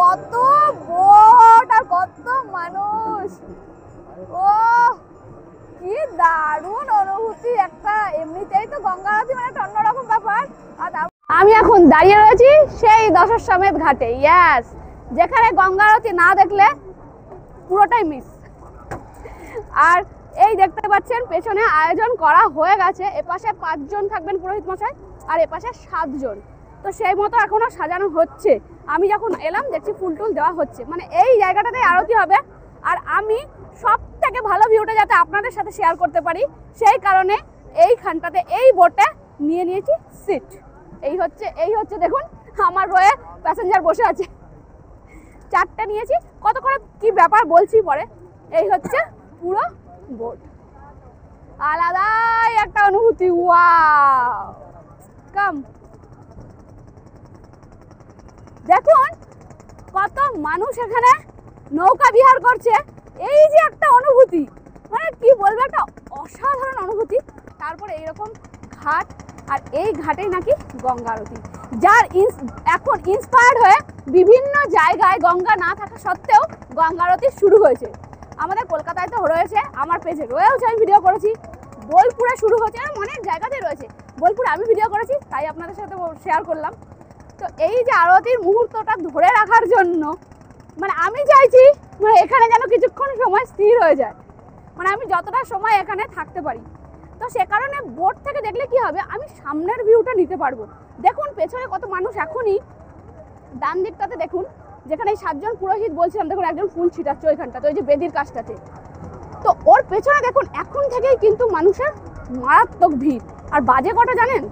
কত বোট আর কত মানুষ। ও কি দারুণ অনুভূতি একটা। এমনিতেই তো গঙ্গা আরতি মানে একটা অন্যরকম ব্যাপার। আর আমি এখন দাঁড়িয়ে রয়েছি সেই দশাশ্বমেধ ঘাটে। ইয়াস, যেখানে গঙ্গা আরতি না দেখলে পুরোটাই মিস। আর এই দেখতে পাচ্ছেন পেছনে আয়োজন করা হয়ে গেছে। এপাশে 5 জন থাকবেন পুরোহিত মশাই, আর এপাশে 7 জন। তো সেই মতো এখনো সাজানো হচ্ছে। আমি যখন এলাম দেখছি ফুল টুল দেওয়া হচ্ছে, মানে এই জায়গাটাতেই আরতি হবে। আর আমি সব থেকে ভালো ভিউটা যাতে আপনাদের সাথে শেয়ার করতে পারি, সেই কারণে এইখানটাতে এই বোটে নিয়ে নিয়েছি সিট। এই হচ্ছে দেখুন আমার রয়ে প্যাসেঞ্জার বসে আছে। 4টে নিয়েছি, কত করে কি ব্যাপার বলছি পরে। এই হচ্ছে পুরো বোট, আলাদাই একটা অনুভূতি। ওয়াও, কাম দেখুন কত মানুষ এখানে নৌকা বিহার করছে। এই যে একটা অনুভূতি, মানে কি বলবো, একটা অসাধারণ অনুভূতি। তারপরে এইরকম ঘাট, আর এই ঘাটেই নাকি গঙ্গা আরতি, যার এখন ইন্সপায়ার্ড হয়ে বিভিন্ন জায়গায় গঙ্গা না থাকা সত্ত্বেও গঙ্গা আরতি শুরু হয়েছে। আমাদের কলকাতায় তো রয়েছে, আমার পেজে রয়েছে, আমি ভিডিও করেছি। বোলপুরে শুরু হয়েছে, অনেক জায়গাতেই রয়েছে। বোলপুরে আমি ভিডিও করেছি, তাই আপনাদের সাথে শেয়ার করলাম। তো এই যে আরতির মুহূর্তটা ধরে রাখার জন্য মানে আমি চাইছি মানে এখানে যেন কিছুক্ষণ সময় স্থির হয়ে যায়, মানে আমি যতটা সময় এখানে থাকতে পারি। তো সে কারণে বোট থেকে দেখলে কি হবে, আমি সামনের ভিউটা নিতে পারবো। দেখুন পেছনে কত মানুষ। এখনই ডান দিকটাতে দেখুন, যেখানে এই 7 জন পুরোহিত বলছিলাম, দেখুন একজন ফুল ছিটাচ্ছে ওইখানটাতে, ওই যে বেদির কাছটাতে। তো ওর পেছনে দেখুন এখন থেকেই কিন্তু মানুষের মারাত্মক ভিড়। আর বাজে কটা জানেন?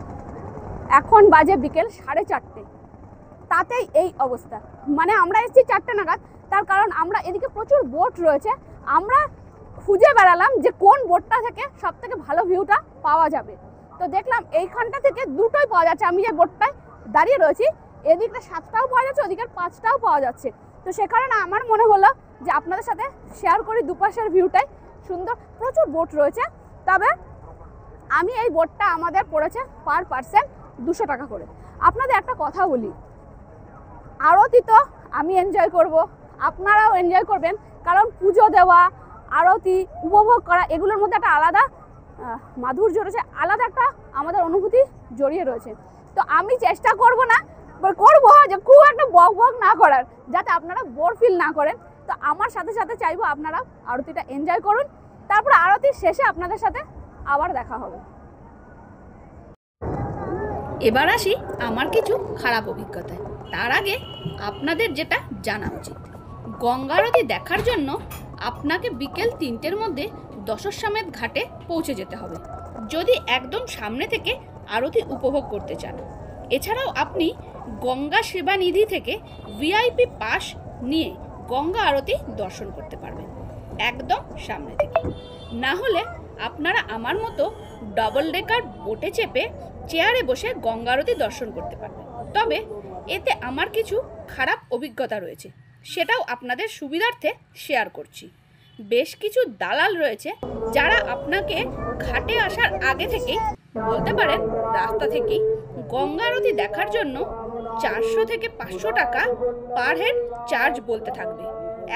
এখন বাজে বিকেল 4:30। তাতেই এই অবস্থা। মানে আমরা এসেছি 4টে নাগাদ, তার কারণ আমরা এদিকে প্রচুর বোট রয়েছে। আমরা খুঁজে বেড়ালাম যে কোন বোটটা থেকে সব থেকে ভালো ভিউটা পাওয়া যাবে। তো দেখলাম এইখানটা থেকে দুটোই পাওয়া যাচ্ছে। আমি যে বোটটায় দাঁড়িয়ে রয়েছি, এদিকটা 7টাও পাওয়া যাচ্ছে, ওদিকের 5টাও পাওয়া যাচ্ছে। তো সে কারণে আমার মনে হলো যে আপনাদের সাথে শেয়ার করি দুপাশের ভিউটাই সুন্দর। প্রচুর বোট রয়েছে, তবে আমি এই বোটটা আমাদের পড়েছে পার পার্সন 200 টাকা করে। আপনাদের একটা কথা বলি, আরতি তো আমি এনজয় করব, আপনারাও এনজয় করবেন, কারণ পুজো দেওয়া, আরতি উপভোগ করা, এগুলোর মধ্যে একটা আলাদা মাধুর্য রয়েছে, আলাদা একটা আমাদের অনুভূতি জড়িয়ে রয়েছে। তো আমি চেষ্টা করব যে খুব একটা বক বক না করার, যাতে আপনারা বোর ফিল না করেন। তো আমার সাথে সাথে চাইবো আপনারা আরতিটা এনজয় করুন। তারপর আরতির শেষে আপনাদের সাথে আবার দেখা হবে। এবার আসি আমার কিছু খারাপ অভিজ্ঞতায়। তার আগে আপনাদের যেটা জানা উচিত, গঙ্গা আরতি দেখার জন্য আপনাকে বিকেল 3টের মধ্যে দশাশ্বমেধ ঘাটে পৌঁছে যেতে হবে, যদি একদম সামনে থেকে আরতি উপভোগ করতে চান। এছাড়াও আপনি গঙ্গা সেবা নিধি থেকে ভিআইপি পাস নিয়ে গঙ্গা আরতি দর্শন করতে পারবেন একদম সামনে থেকে। না হলে আপনারা আমার মতো ডবল ডেকার বোটে চেপে চেয়ারে বসে গঙ্গা আরতি দর্শন করতে পারবেন। তবে এতে আমার কিছু খারাপ অভিজ্ঞতা রয়েছে, সেটাও আপনাদের সুবিধার্থে শেয়ার করছি। বেশ কিছু দালাল রয়েছে যারা আপনাকে ঘাটে আসার আগে থেকেই, বলতে পারেন রাস্তা থেকেই, গঙ্গা আরতি দেখার জন্য 400 থেকে 500 টাকা পার হেড চার্জ বলতে থাকবে।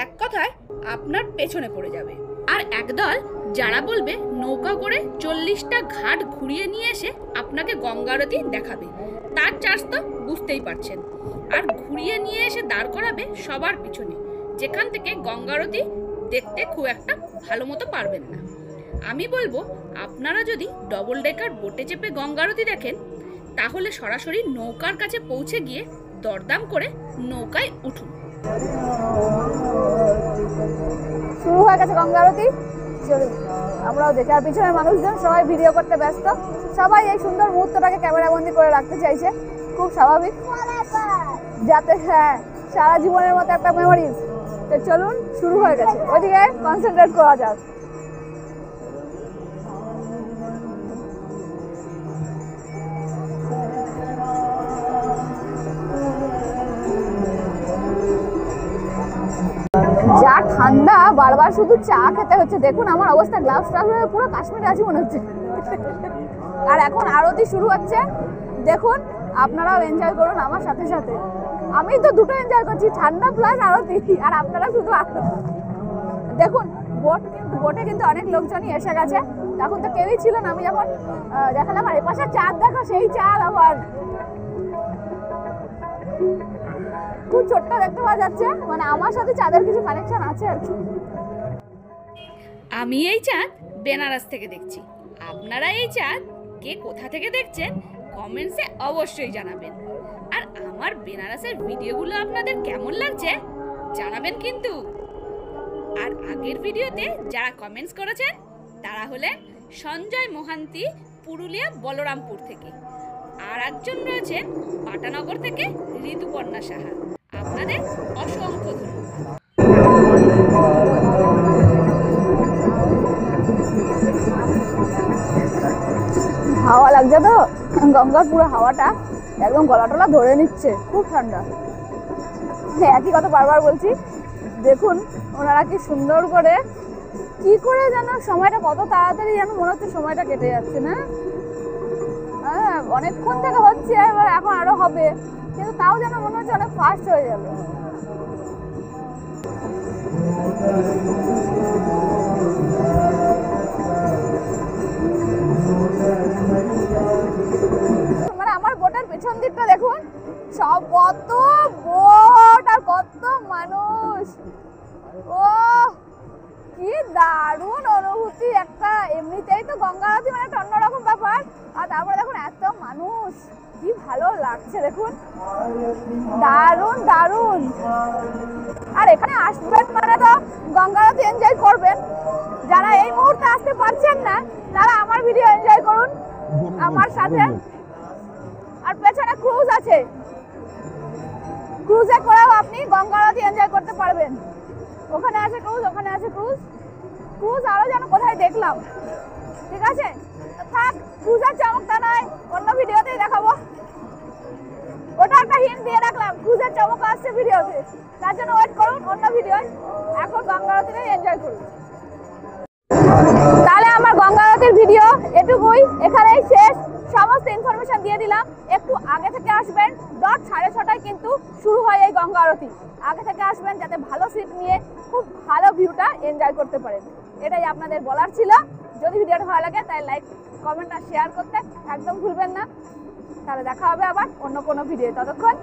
এক কথায় আপনার পেছনে পড়ে যাবে। আর একদল যারা বলবে নৌকা করে 40টা ঘাট ঘুরিয়ে নিয়ে এসে আপনাকে গঙ্গা আরতি দেখাবে, তার চার্জ তো বুঝতেই পারছেন। আর ঘুরিয়ে নিয়ে এসে দাঁড় করাবে সবার পিছনে, যেখান থেকে গঙ্গা আরতি দেখতে খুব একটা ভালো মতো পারবেন না। আমি বলবো আপনারা যদি ডবল ডেকার বোটে চেপে গঙ্গা আরতি দেখেন, তাহলে সরাসরি নৌকার কাছে পৌঁছে গিয়ে দরদাম করে নৌকায় উঠুন। শুরু হয়ে গেছে গঙ্গা আরতি, চলুন আমরাও দেখি। আর পিছনের মানুষজন সবাই ভিডিও করতে ব্যস্ত, সবাই এই সুন্দর মুহূর্তটাকে ক্যামেরাবন্দি করে রাখতে চাইছে, খুব স্বাভাবিক, যাতে হ্যাঁ সারা জীবনের মতো একটা মেমোরিজ। তো চলুন, শুরু হয়ে গেছে, ওইদিকে কনসেন্ট্রেট করা যাক। যা ঠান্ডা, বারবার শুধু চা খেতে হচ্ছে। দেখুন আমার অবস্থা, গ্লাভস হয়ে পুরো কাশ্মীরে আছি মনে হচ্ছে। আর এখন আরতি শুরু হচ্ছে, দেখুন আপনারাও এনজয় করুন আমার সাথে সাথে। আমি তো দুটো এনজয় করছি, ঠান্ডা প্লাস আরতি, আর আপনারা শুধু আরতি। দেখুন বোটে কিন্তু অনেক লোকজনই এসে গেছে, এখন তো কেউই ছিল না। আমি যখন দেখালাম, আর এপাশে চাঁদ দেখো, সেই চাঁদ আবার খুব ছোট্ট দেখতে পাওয়া যাচ্ছে, মানে আমার সাথে চাঁদের কিছু কানেকশন আছে আর কি। আমি এই চাঁদ বেনারস থেকে দেখছি, আপনারা এই চাঁদ কে কোথা থেকে দেখছেন কমেন্টসে অবশ্যই জানাবেন। আর আমার বেনারসের ভিডিওগুলো আপনাদের কেমন লাগছে জানাবেন কিন্তু। আর আগের ভিডিওতে যারা কমেন্টস করেছেন তারা হলেন সঞ্জয় মোহান্তি, পুরুলিয়া বলরামপুর থেকে। আর একজন রয়েছেন পাটানগর থেকে ঋতুপর্ণা সাহা। আপনাদের অসংখ্য ধন্যবাদ। হাওয়া লাগছে তো, গঙ্গার পুরো হাওয়াটা একদম গলা টলা ধরে নিচ্ছে, খুব ঠান্ডা। একই কথা বারবার বলছি, দেখুন ওনারা কি সুন্দর করে, কি করে যেন সময়টা কত তাড়াতাড়ি যেন মনে হচ্ছে সময়টা কেটে যাচ্ছে না। হ্যাঁ, অনেকক্ষণ থেকে হচ্ছে, এবার এখন আরো হবে, কিন্তু তাও যেন মনে হচ্ছে অনেক ফাস্ট হয়ে যাবে। মানে আমার বোটের পেছন দিকটা দেখুন, সব কত বোট আর কত মানুষ। ও কি দারুণ অনুভূতি একটা, এমনিতেই তো গঙ্গা আরতি মানে একটা অন্যরকম ব্যাপার, আর তারপরে দেখুন এত মানুষ, কি ভালো লাগছে দেখুন, দারুণ দারুণ। আর এখানে আসবেন মানে তো গঙ্গা আরতি এনজয় করবেন। যারা এই মুহূর্তে আসতে পারছেন না তারা আমার ভিডিও এনজয় করুন আমার সাথে। আর পেছনে ক্রুজ আছে, ক্রুজে করেও আপনি গঙ্গা আরতি এনজয় করতে পারবেন। ওখানে আছে ক্রুজ, ওখানে আছে ক্রুজ, ক্রুজ আরো যেন কোথায় দেখলাম। ঠিক আছে, থাক, ক্রুজের চমকটা নয় অন্য ভিডিওতেই দেখাবো, ওটা একটা হিন্ট দিয়ে রাখলাম, ক্রুজের চমক আসছে ভিডিওতে, তার জন্য ওয়েট করুন অন্য ভিডিও। এখন গঙ্গা আরতিটাই এনজয় করুন। তাহলে আমার গঙ্গা আরতির ভিডিও এটুকুই, এখানেই শেষ। সমস্ত ইনফরমেশন দিয়ে দিলাম। একটু আগে থেকে আসবেন, 6:30টায় কিন্তু শুরু হয় এই গঙ্গা আরতি। আগে থেকে আসবেন যাতে ভালো সিট নিয়ে খুব ভালো ভিউটা এনজয় করতে পারেন, এটাই আপনাদের বলার ছিল। যদি ভিডিওটা ভালো লাগে তাই লাইক, কমেন্ট আর শেয়ার করতে একদম ভুলবেন না। তাহলে দেখা হবে আবার অন্য কোনো ভিডিও, ততক্ষণ